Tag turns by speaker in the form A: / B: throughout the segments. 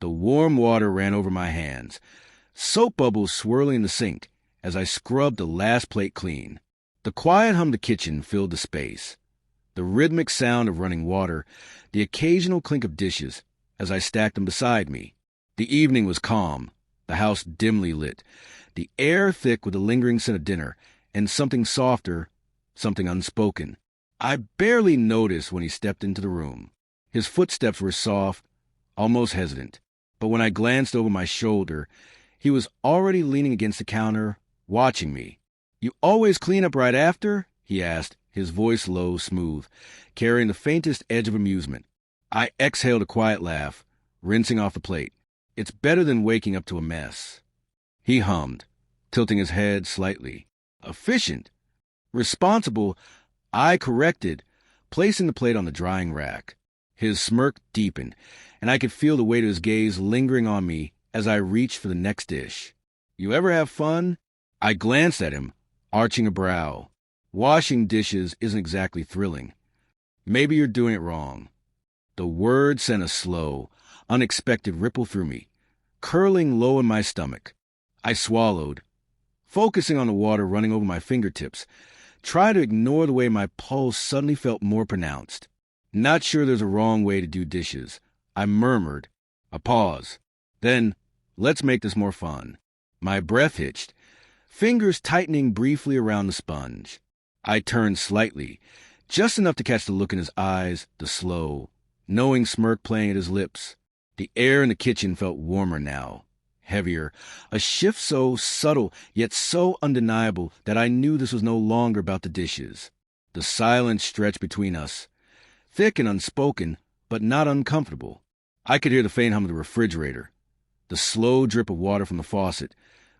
A: The warm water ran over my hands, soap bubbles swirling in the sink as I scrubbed the last plate clean. The quiet hum of the kitchen filled the space. The rhythmic sound of running water, the occasional clink of dishes as I stacked them beside me. The evening was calm, the house dimly lit, the air thick with the lingering scent of dinner, and something softer, something unspoken. I barely noticed when he stepped into the room. His footsteps were soft, almost hesitant, but when I glanced over my shoulder, he was already leaning against the counter, watching me. "You always clean up right after?" he asked, his voice low, smooth, carrying the faintest edge of amusement. I exhaled a quiet laugh, rinsing off the plate. "It's better than waking up to a mess." He hummed, tilting his head slightly. "Efficient." "Responsible," I corrected, placing the plate on the drying rack. His smirk deepened, and I could feel the weight of his gaze lingering on me as I reached for the next dish. "You ever have fun?" I glanced at him, arching a brow. "Washing dishes isn't exactly thrilling. Maybe you're doing it wrong." The word sent a slow, unexpected ripple through me, curling low in my stomach. I swallowed, focusing on the water running over my fingertips, tried to ignore the way my pulse suddenly felt more pronounced. "Not sure there's a wrong way to do dishes," I murmured. A pause. Then, "Let's make this more fun." My breath hitched, fingers tightening briefly around the sponge. I turned slightly, just enough to catch the look in his eyes, the slow, knowing smirk playing at his lips. The air in the kitchen felt warmer now, heavier, a shift so subtle yet so undeniable that I knew this was no longer about the dishes. The silence stretched between us, thick and unspoken, but not uncomfortable. I could hear the faint hum of the refrigerator, the slow drip of water from the faucet,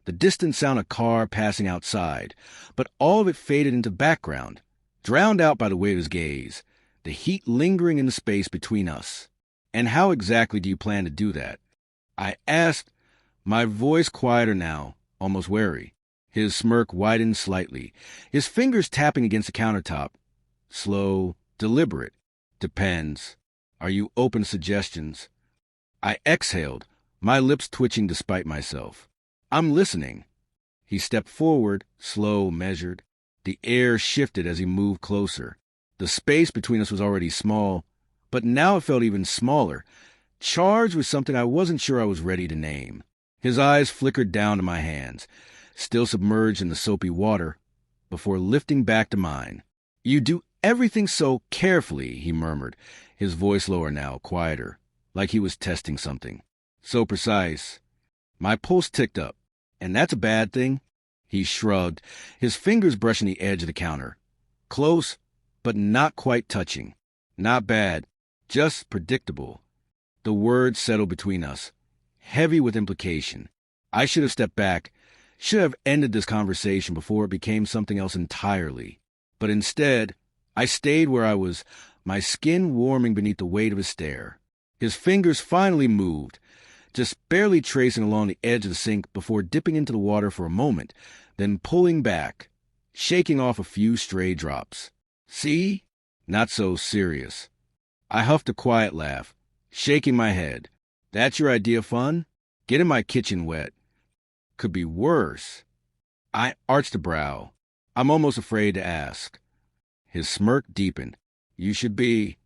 A: the distant sound of a car passing outside, but all of it faded into background, drowned out by the weight of his gaze, the heat lingering in the space between us. "And how exactly do you plan to do that?" I asked, my voice quieter now, almost wary. His smirk widened slightly, his fingers tapping against the countertop. Slow, deliberate. "Depends. Are you open to suggestions?" I exhaled, my lips twitching despite myself. "I'm listening." He stepped forward, slow, measured. The air shifted as he moved closer. The space between us was already small, but now it felt even smaller, charged with something I wasn't sure I was ready to name. His eyes flickered down to my hands, still submerged in the soapy water, before lifting back to mine. "You do everything so carefully," he murmured, his voice lower now, quieter, like he was testing something. "So precise." My pulse ticked up. "And that's a bad thing?" He shrugged, his fingers brushing the edge of the counter. "Close, but not quite touching. Not bad, just predictable." The words settled between us, heavy with implication. I should have stepped back, should have ended this conversation before it became something else entirely. But instead, I stayed where I was, my skin warming beneath the weight of his stare. His fingers finally moved, just barely tracing along the edge of the sink before dipping into the water for a moment, then pulling back, shaking off a few stray drops. "See? Not so serious." I huffed a quiet laugh, shaking my head. "That's your idea of fun? Getting my kitchen wet. Could be worse." I arched a brow. I'm almost afraid to ask. His smirk deepened. "You should be."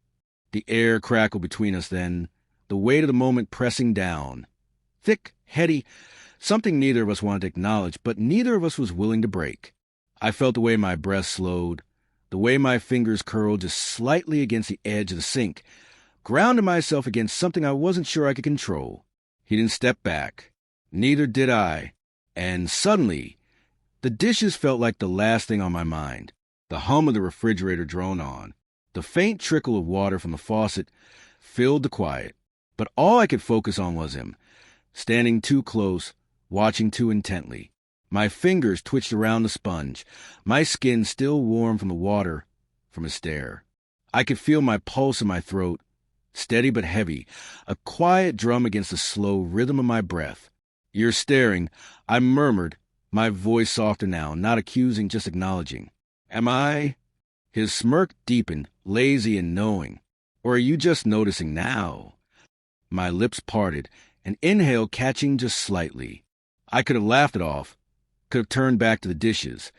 A: The air crackled between us then, the weight of the moment pressing down. Thick, heady, something neither of us wanted to acknowledge, but neither of us was willing to break. I felt the way my breath slowed, the way my fingers curled just slightly against the edge of the sink, grounding myself against something I wasn't sure I could control. He didn't step back. Neither did I. And suddenly, the dishes felt like the last thing on my mind. The hum of the refrigerator droned on. The faint trickle of water from the faucet filled the quiet. But all I could focus on was him, standing too close, watching too intently. My fingers twitched around the sponge, my skin still warm from the water, from his stare. I could feel my pulse in my throat, steady but heavy, a quiet drum against the slow rhythm of my breath. "You're staring," I murmured, my voice softer now, not accusing, just acknowledging. "Am I?" His smirk deepened, lazy and knowing. "Or are you just noticing now?" My lips parted, an inhale catching just slightly. I could have laughed it off, could have turned back to the dishes,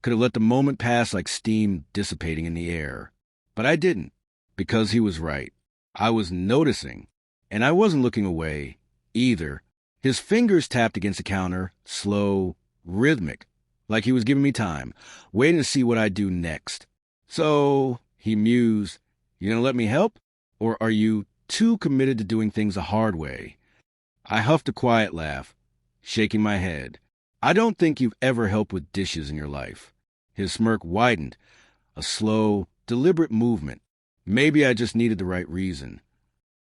A: could have let the moment pass like steam dissipating in the air. But I didn't, because he was right. I was noticing, and I wasn't looking away, either. His fingers tapped against the counter, slow, rhythmic, like he was giving me time, waiting to see what I'd do next. So, he mused, you gonna let me help? Or are you too committed to doing things the hard way? I huffed a quiet laugh, shaking my head. I don't think you've ever helped with dishes in your life. His smirk widened, a slow, deliberate movement. Maybe I just needed the right reason.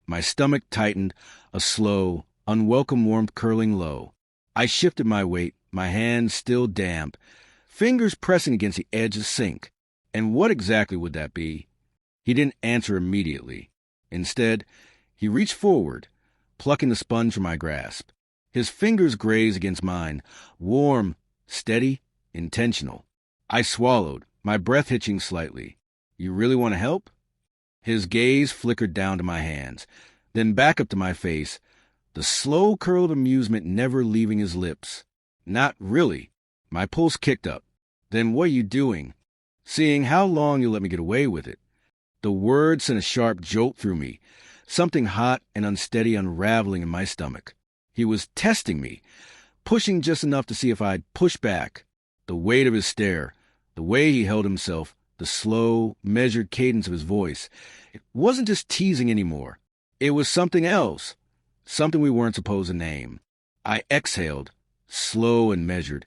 A: My stomach tightened, a slow, unwelcome warmth curling low. I shifted my weight, my hands still damp, fingers pressing against the edge of the sink. And what exactly would that be? He didn't answer immediately. Instead, he reached forward, plucking the sponge from my grasp. His fingers grazed against mine, warm, steady, intentional. I swallowed, my breath hitching slightly. You really want to help? His gaze flickered down to my hands, then back up to my face, the slow curl of amusement never leaving his lips. Not really. My pulse kicked up. Then what are you doing? Seeing how long you'll let me get away with it. The word sent a sharp jolt through me, something hot and unsteady unraveling in my stomach. He was testing me, pushing just enough to see if I'd push back. The weight of his stare, the way he held himself, the slow, measured cadence of his voice. It wasn't just teasing anymore. It was something else, something we weren't supposed to name. I exhaled, slow and measured,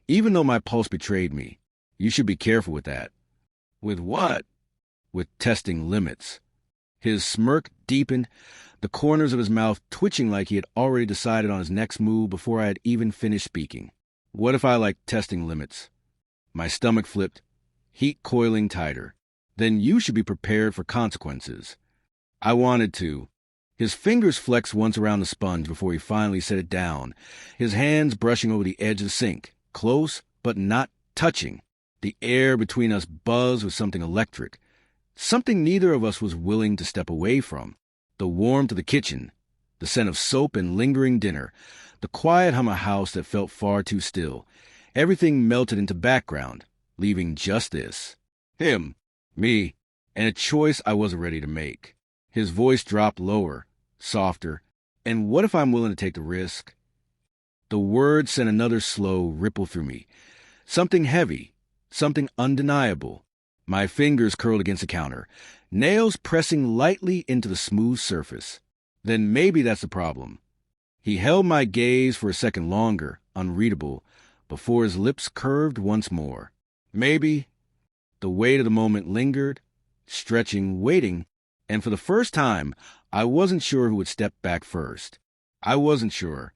A: even though my pulse betrayed me. You should be careful with that. With what? With testing limits. His smirk deepened, the corners of his mouth twitching like he had already decided on his next move before I had even finished speaking. What if I liked testing limits? My stomach flipped, heat coiling tighter. Then you should be prepared for consequences. I wanted to. His fingers flexed once around the sponge before he finally set it down, his hands brushing over the edge of the sink, close but not touching. The air between us buzzed with something electric, something neither of us was willing to step away from. The warmth of the kitchen, the scent of soap and lingering dinner, the quiet hum of a house that felt far too still. Everything melted into background, leaving just this. Him, me, and a choice I wasn't ready to make. His voice dropped lower, softer. And what if I'm willing to take the risk? The words sent another slow ripple through me. Something heavy, something undeniable. My fingers curled against the counter, nails pressing lightly into the smooth surface. Then maybe that's the problem. He held my gaze for a second longer, unreadable, before his lips curved once more. Maybe. The weight of the moment lingered, stretching, waiting, and for the first time, I wasn't sure who would step back first. I wasn't sure.